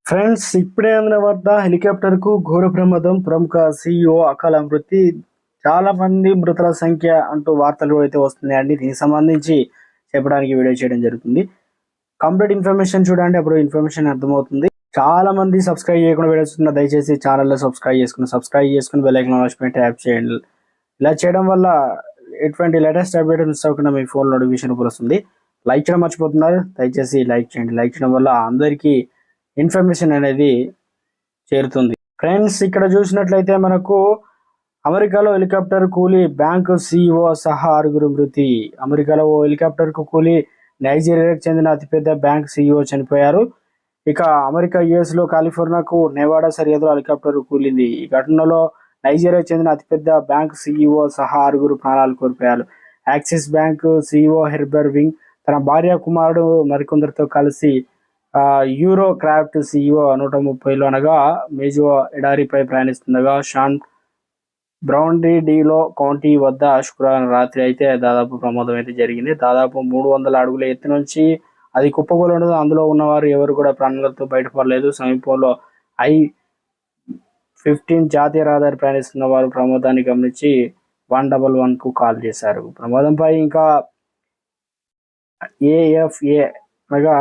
Friends, ఇప్పుడే అందిన వార్త. హెలికాప్టర్ కు ఘోర ప్రమాదం, ప్రముఖ సీఈఓ అకాల మృతి, చాలా మంది మృతుల సంఖ్య అంటూ వార్తలు అయితే వస్తున్నాయండి. దీనికి సంబంధించి చెప్పడానికి వీడియో చేయడం జరుగుతుంది. కంప్లీట్ ఇన్ఫర్మేషన్ చూడండి, అప్పుడు ఇన్ఫర్మేషన్ అర్థమవుతుంది. చాలా మంది సబ్స్క్రైబ్ చేయకుండా వీడియోస్ ఉన్న, దయచేసి ఛానల్లో సబ్స్క్రైబ్ చేసుకుని బెల్ ఐకాన్ ఆల్ ట్యాప్ చేయండి. ఇలా చేయడం వల్ల ఎటువంటి లేటెస్ట్ అప్డేట్ మిస్ అవ్వకుండా మీ ఫోన్ నోటిఫికేషన్ వస్తుంది. లైక్ చేయడం మర్చిపోతున్నారు, దయచేసి లైక్ చేయండి. లైక్ చేయడం వల్ల అందరికీ ఇన్ఫర్మేషన్ అనేది చేరుతుంది. ఫ్రెండ్స్, ఇక్కడ చూసినట్లయితే మనకు అమెరికాలో హెలికాప్టర్ కూలి బ్యాంకు సిఇఓ సహా 6 మృతి. అమెరికాలో ఓ హెలికాప్టర్ కు కూలి నైజీరియాకు చెందిన అతిపెద్ద బ్యాంక్ సిఇఓ చనిపోయారు. ఇక అమెరికా యుఎస్ లో కాలిఫోర్నియాకు నెవాడా సరిహద్దులో హెలికాప్టర్ కూలింది. ఈ ఘటనలో నైజీరియాకు చెందిన అతిపెద్ద బ్యాంక్ సిఇఓ సహా 6 ప్రాణాలు కోల్పోయారు. యాక్సిస్ బ్యాంక్ సిఇఓ హెర్బర్ వింగ్ తన భార్య, కుమారుడు మరికొందరితో కలిసి యూరో క్రాఫ్ట్ సిఇఓ 130లో అనగా మేజో ఎడారిపై ప్రయాణిస్తుండగా షాన్ బ్రౌండీలో కౌంటీ వద్ద శుక్రవారం రాత్రి అయితే దాదాపు ప్రమాదం అయితే జరిగింది. దాదాపు 300 అడుగుల ఎత్తు నుంచి అది కుప్పకూలడం. అందులో ఉన్నవారు ఎవరు కూడా ప్రాణాలతో బయటపడలేదు. సమీపంలో I-15 జాతీయ రహదారి ప్రయాణిస్తున్న వారు ప్రమాదాన్ని గమనించి 111కు కాల్ చేశారు. ప్రమాదంపై ఇంకా AFA అనగా